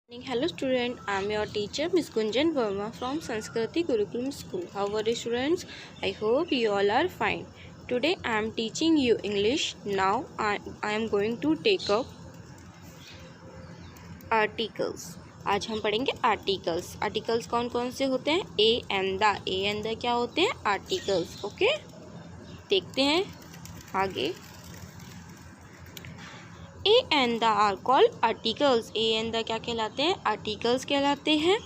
Hello student, I am your teacher Miss Gunjan Verma from Sanskriti Gurukulam School. How are you students? I hope you all are fine. Today I am teaching you English. Now I am going to take up articles. आज हम पढ़ेंगे articles. Articles कौन कौन से होते हैं? A and the क्या होते हैं? आर्टिकल्स. ओके, देखते हैं आगे. A and the are called articles. A and the क्या कहलाते हैं? आर्टिकल्स कहलाते हैं.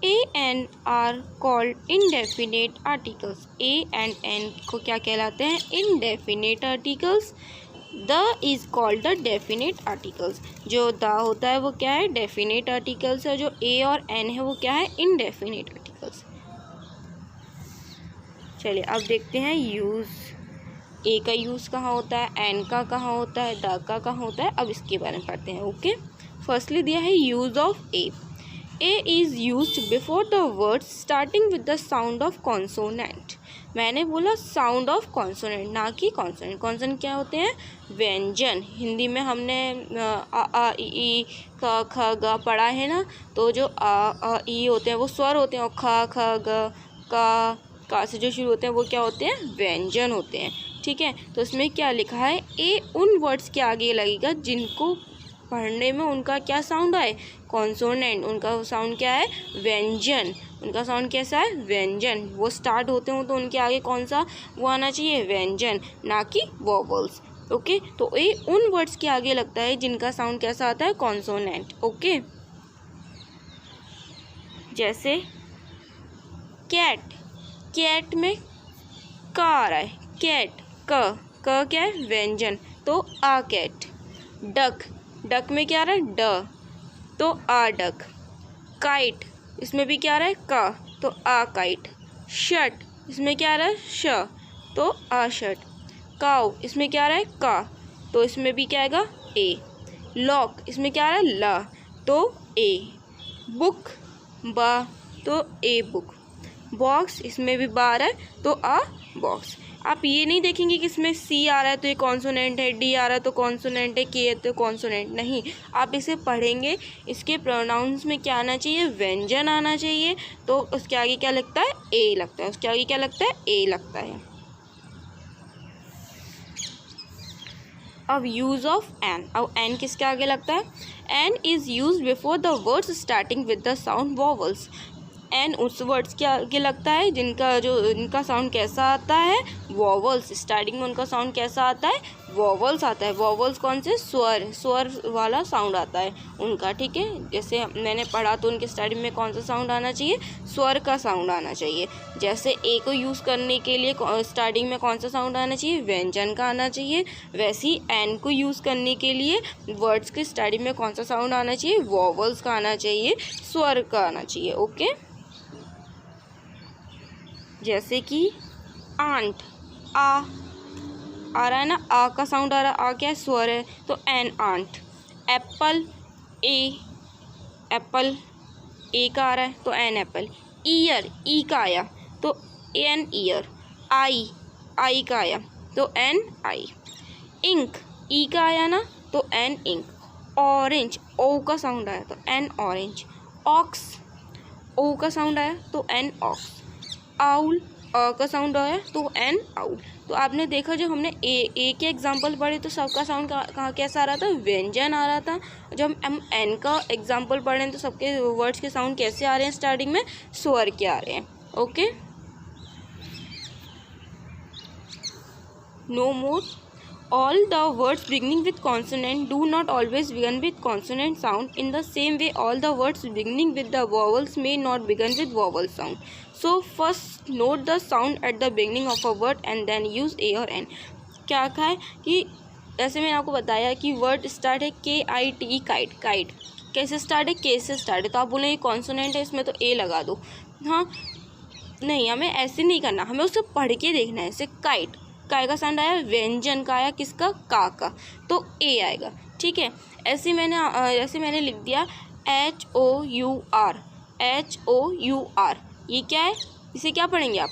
A and are called indefinite articles. A and an को क्या कहलाते हैं? Indefinite articles. The is called the definite articles. जो द होता है वो क्या है? डेफिनेट आर्टिकल्स है. जो ए और एन है वो क्या है? Indefinite articles. चलिए अब देखते हैं यूज़. ए का यूज़ कहाँ होता है, एन का कहाँ होता है, द का कहाँ होता है. अब इसके बारे में पढ़ते हैं. ओके, फर्स्टली दिया है use of A. A is used before the word starting with the sound of consonant. मैंने बोला साउंड ऑफ कॉन्सोनेंट, ना कि कॉन्सोनेंट. कॉन्सोनेंट क्या होते हैं? व्यंजन. हिंदी में हमने आ ई क ख ग पढ़ा है ना, तो जो आ ई होते हैं वो स्वर होते हैं, और ख ख ग का से जो शुरू होते हैं वो क्या होते हैं? व्यंजन होते हैं. ठीक है, तो इसमें क्या लिखा है? ए उन वर्ड्स के आगे लगेगा जिनको पढ़ने में उनका क्या साउंड आए? कॉन्सोनेंट. उनका साउंड क्या है? व्यंजन. उनका साउंड कैसा है? व्यंजन. वो स्टार्ट होते हो तो उनके आगे कौन सा वो आना चाहिए? व्यंजन, ना कि वोवल्स. ओके, तो ए उन वर्ड्स के आगे लगता है जिनका साउंड कैसा आता है? कॉन्सोनेंट. ओके, जैसे कैट. कैट में का आ रहा है. कैट क क्या है? व्यंजन, तो आ कैट. डक. डक में क्या आ रहा है? ड, तो आ डक. काइट. इसमें भी क्या आ रहा है? का, तो आ काइट. शर्ट. इसमें क्या आ रहा है? श, तो आ शर्ट. काउ. इसमें क्या आ रहा है? का, तो इसमें भी क्या आएगा? ए. लॉक. इसमें क्या आ रहा है? ला, तो ए. बुक. बा, तो ए बुक. बॉक्स. इसमें भी बा आ रहा है, तो आ बॉक्स. आप ये नहीं देखेंगे कि इसमें सी आ रहा है तो ये कॉन्सोनेंट है, डी आ रहा है तो कॉन्सोनेंट है, के है तो कॉन्सोनेंट. नहीं, आप इसे पढ़ेंगे, इसके प्रोनाउंस में क्या आना चाहिए? व्यंजन आना चाहिए. तो उसके आगे क्या लगता है? ए लगता है. उसके आगे क्या लगता है? ए लगता है. अब यूज़ ऑफ एन. अब एन किसके आगे लगता है? An is use before the words starting with the sound vowels. An उस वर्ड्स के आगे लगता है इनका साउंड कैसा आता है? वॉवल्स. स्टार्टिंग में उनका साउंड कैसा आता है? वॉवल्स आता है. वॉवल्स कौन से? स्वर वाला साउंड आता है उनका. ठीक है, जैसे मैंने पढ़ा तो उनके स्टार्टिंग में कौन सा साउंड आना चाहिए? स्वर का साउंड आना चाहिए. जैसे ए को यूज़ करने के लिए स्टार्टिंग में कौन सा साउंड आना चाहिए? व्यंजन का आना चाहिए. वैसे ही एन को यूज़ करने के लिए वर्ड्स के स्टार्टिंग में कौन सा साउंड आना चाहिए? वॉवल्स का आना चाहिए, स्वर का आना चाहिए. ओके, जैसे कि आंट. आ रहा है ना, आ का साउंड आ रहा है. आ क्या है? स्वर है, तो एन आंट. एप्पल. एप्पल ए का आ रहा है, तो एन एप्पल. ईयर. ई का आया, तो एन ईयर. आई का आया, तो एन आई. इंक. ई का आया ना, तो एन इंक. ऑरेंज. ओ का साउंड आया, तो एन ऑरेंज. ऑक्स. ओ का साउंड आया, तो एन ऑक्स. आउल. अ का साउंड आया, तो एन आउल. तो आपने देखा जब हमने ए के एग्जाम्पल पढ़े तो सबका साउंड कहाँ कैसा आ रहा था? व्यंजन आ रहा था. जब हम एन का एग्जाम्पल पढ़ रहे हैं तो सबके वर्ड्स के साउंड कैसे आ रहे हैं? स्टार्टिंग में स्वर के आ रहे हैं. Okay, no more. All the words beginning with consonant do not always begin with consonant sound. In the same way, all the words beginning with the vowels may not begin with vowel sound. So first note the sound at the beginning of a word and then use a or n. क्या कहा है कि जैसे मैंने आपको बताया कि word start है KIT, काइट. काइट कैसे स्टार्ट है? के से स्टार्ट है, तो आप बोले कॉन्सोनेंट है इसमें, तो ए लगा दो. हाँ, नहीं, हमें ऐसे नहीं करना, हमें उसे पढ़ के देखना है. ऐसे काइट, काय का साउंड आया, व्यंजन का आया, किसका? का, तो ए आएगा. ठीक है, ऐसे मैंने लिख दिया HOUR. HOUR ये क्या है? इसे क्या पढ़ेंगे आप?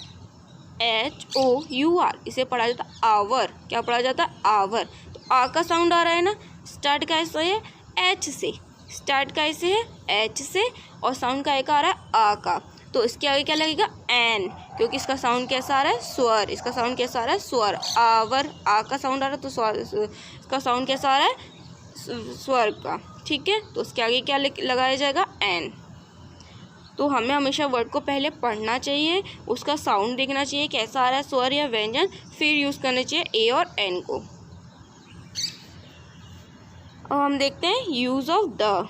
HOUR. इसे पढ़ा जाता आवर. क्या पढ़ा जाता? आवर. तो आ का साउंड आ रहा है ना, स्टार्ट कैसे है? एच से. स्टार्ट कैसे है, एच से, और साउंड का एक आ रहा है आ का, तो इसके आगे क्या लगेगा, एन, क्योंकि इसका साउंड कैसा आ रहा है, स्वर, इसका साउंड कैसा आ रहा है, स्वर, आवर, आ का साउंड आ रहा है तो स्वर, इसका साउंड कैसा आ रहा है, स्वर का, ठीक है। तो उसके आगे क्या लगाया जाएगा, एन। तो हमें हमेशा वर्ड को पहले पढ़ना चाहिए, उसका साउंड देखना चाहिए कैसा आ रहा है, स्वर या व्यंजन, फिर यूज़ करना चाहिए ए और एन को। अब हम देखते हैं use of the.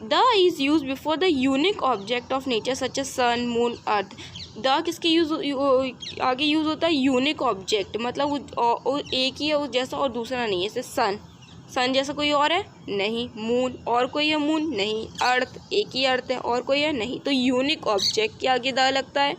The is use before the unique object of nature such as sun, moon, earth. The किसके आगे यूज़ होता है, यूनिक ऑब्जेक्ट, मतलब एक ही है उस जैसा और दूसरा नहीं है, जैसे सन जैसा कोई और है नहीं, मून और कोई है मून नहीं, अर्थ एक ही अर्थ है और कोई है नहीं, तो यूनिक ऑब्जेक्ट के आगे द लगता है।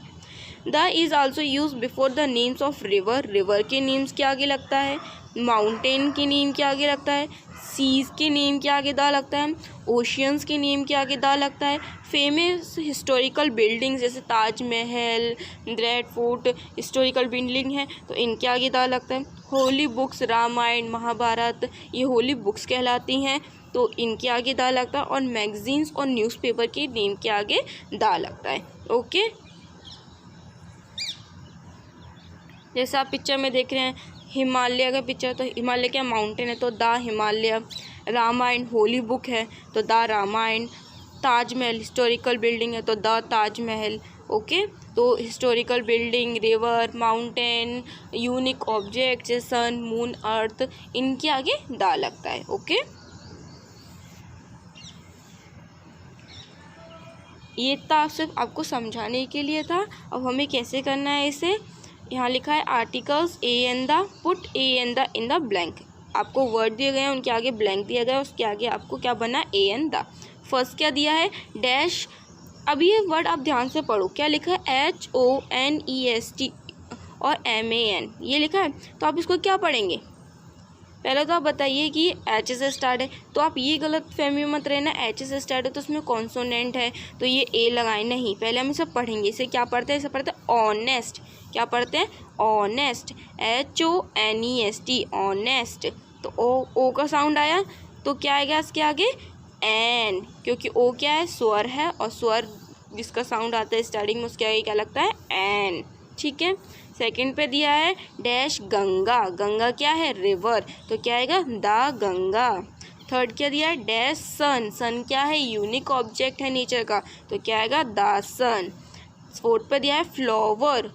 The is also use before the names of river के नेम्स के आगे लगता है, माउंटेन के नेम के आगे लगता है, सीज के नेम के आगे दा लगता है, ओशियंस के नेम के आगे दा लगता है, फेमस हिस्टोरिकल बिल्डिंग्स जैसे Taj Mahal, red fort historical building है तो इनके आगे दा लगता है, होली बुक्स रामायण महाभारत ये होली बुक्स कहलाती हैं तो इनके आगे दा लगता है, और मैगजीन्स और न्यूज़पेपर के नेम के आगे दा लगता है। ओके, जैसे आप पिक्चर में देख रहे हैं हिमालय का पिक्चर, तो हिमालय क्या माउंटेन है तो the Himalaya, Ramayana holy book है तो the Ramayana, Taj Mahal historical building है तो द ताजमहल। ओके, तो historical building, river, mountain, unique object जैसे सन, मून, अर्थ, इनके आगे द लगता है। ओके, ये था सिर्फ आपको समझाने के लिए था। अब हमें कैसे करना है इसे, यहाँ लिखा है articles a an the, put a an the in the blank. आपको वर्ड दिए गए हैं उनके आगे ब्लैंक दिया गया है, उसके आगे आपको क्या बनना है, ए एन द। फर्स्ट क्या दिया है, डैश। अब ये वर्ड आप ध्यान से पढ़ो, क्या लिखा है, HONEST और MAN ये लिखा है, तो आप इसको क्या पढ़ेंगे, पहले तो आप बताइए कि एच से स्टार्ट है, तो आप ये गलत फहमी मत रहना, एच से स्टार्ट है तो उसमें कॉन्सोनेंट है तो ये ए लगाए नहीं, पहले हम इसे पढ़ेंगे। इसे क्या पढ़ते हैं, इसे पढ़ते हैं ऑनेस्ट। क्या पढ़ते हैं, ऑनेस्ट, HONEST, ऑनेस्ट। तो ओ का साउंड आया तो क्या आएगा इसके आगे, एन, क्योंकि ओ क्या है, स्वर है, और स्वर जिसका साउंड आता है स्टार्टिंग में उसके आगे क्या लगता है, एन। ठीक है, सेकंड पे दिया है डैश गंगा, गंगा क्या है, रिवर, तो क्या आएगा, द गंगा। थर्ड क्या दिया है, डैश सन, सन क्या है, यूनिक ऑब्जेक्ट है नेचर का, तो क्या आएगा, द सन। फोर्थ पे दिया है फ्लावर,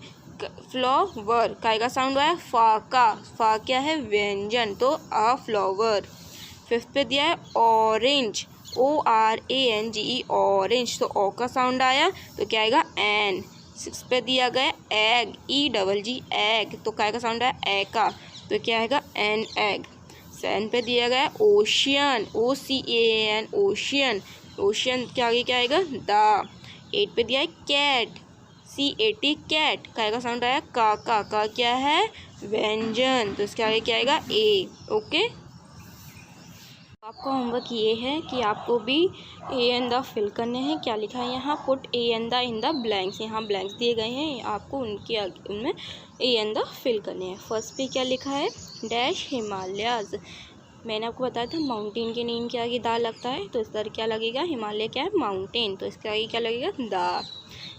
फ्लावर का साउंड आया फा का, फा क्या है, व्यंजन, तो अ फ्लावर। फिफ्थ पे दिया है ऑरेंज, ORANGE, ऑरेंज, तो ओ का साउंड आया तो क्या आएगा, एन। सिक्स पे दिया गया एग, EGG, एग, तो काय का साउंड है, ए का, तो क्या आएगा, एन, एग। सेवन पे दिया गया ओशियन, OCEAN, ओशियन, ओशियन के आगे क्या आएगा, द। एट पे दिया है कैट, CAT, कैट, काय का साउंड आया, का क्या है, व्यंजन, तो इसके आगे क्या आएगा, ए। ओके, आपका होमवर्क ये है कि आपको भी ए एन द फिल करने हैं। क्या लिखा है यहाँ, put a an the in the blanks, यहाँ ब्लैंक्स दिए गए हैं, आपको उनके आगे उनमें ए एन द फिल करने हैं। फर्स्ट पे क्या लिखा है, डैश हिमालयाज, मैंने आपको बताया था माउंटेन के नेम के आगे दा लगता है, तो इस तरह क्या लगेगा, हिमालय क्या है, माउंटेन, तो इसके आगे क्या लगेगा, दा।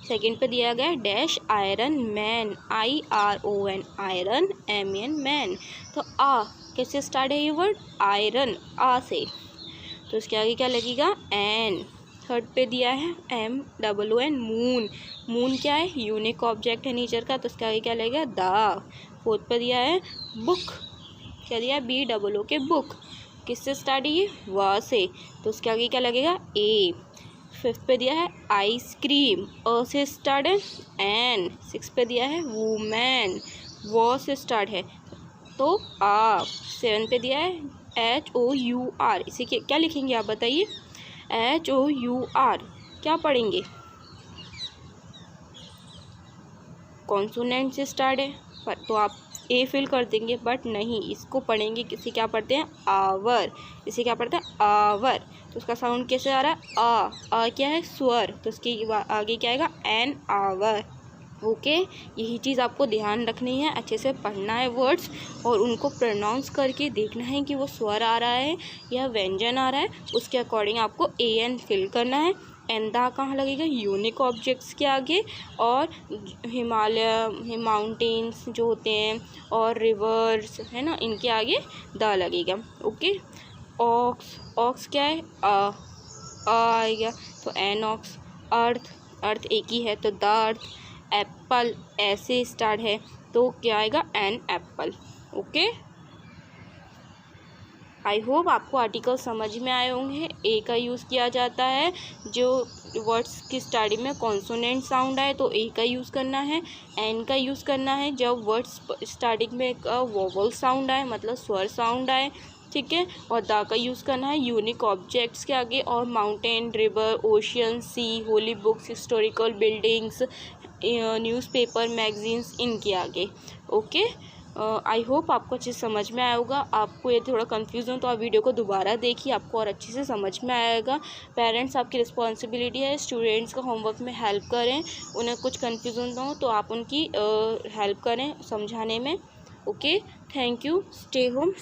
सेकेंड पे दिया गया dash iron man, IRON, iron, MAN, man, तो आ कैसे स्टार्ट है ये वर्ड, आयरन, आ से, तो इसके आगे क्या लगेगा, एन। थर्ड पे दिया है MOON, मून, मून क्या है, यूनिक ऑब्जेक्ट है नेचर का, तो इसके आगे क्या लगेगा, द। फोर्थ पे दिया है बुक, क्या दिया है, BOO के बुक, किससे स्टार्ट है ये, वा से, तो उसके आगे क्या लगेगा, ए। फिफ्थ पे दिया है आइसक्रीम, अ से स्टार्ट है, एन। सिक्स पे दिया है वूमेन, वो से स्टार्ट है तो आ। सेवन पे दिया है HOUR, इसे क्या लिखेंगे आप बताइए, HOUR क्या पढ़ेंगे, कॉन्सोनेंट से स्टार्ट है पर तो आप ए फिल कर देंगे, बट नहीं, इसको पढ़ेंगे किसे क्या पढ़ते हैं, आवर, इसे क्या पढ़ते हैं, आवर, तो उसका साउंड कैसे आ रहा है, आ क्या है, स्वर, तो उसके आगे क्या आएगा, एन आवर। ओके, यही चीज़ आपको ध्यान रखनी है, अच्छे से पढ़ना है वर्ड्स और उनको प्रोनाउंस करके देखना है कि वो स्वर आ रहा है या व्यंजन आ रहा है, उसके अकॉर्डिंग आपको ए एन फिल करना है। एंड दा कहाँ लगेगा? यूनिक ऑब्जेक्ट्स के आगे, और हिमालय माउंटेन्स जो होते हैं और रिवर्स है ना, इनके आगे दा लगेगा। ओके, ऑक्स, ऑक्स क्या है? आ आएगा तो एन ऑक्स। अर्थ, अर्थ एक ही है तो द अर्थ। एप्पल ऐसे स्टार्ट है तो क्या आएगा? An apple. Okay, I hope आपको आर्टिकल समझ में आए होंगे। ए का यूज़ किया जाता है जो वर्ड्स की स्टार्टिंग में कॉन्सोनेंट साउंड आए तो ए का यूज़ करना है। एन का यूज़ करना है जब वर्ड्स स्टार्टिंग में एक वोवल साउंड आए, मतलब स्वर साउंड आए, ठीक है। और दा का यूज़ करना है यूनिक ऑब्जेक्ट्स के आगे, और mountain, river, ocean, sea, holy books, historical buildings, newspaper, magazines, इनके आगे। ओके, आई होप आपको अच्छे से समझ में आया होगा। आपको ये थोड़ा कन्फ्यूज़न तो आप वीडियो को दोबारा देखिए, आपको और अच्छे से समझ में आएगा। पेरेंट्स आपकी रिस्पॉन्सिबिलिटी है, स्टूडेंट्स का होमवर्क में हेल्प करें, उन्हें कुछ कन्फ्यूज़न ना हो तो आप उनकी हेल्प करें समझाने में। Okay, thank you, stay home.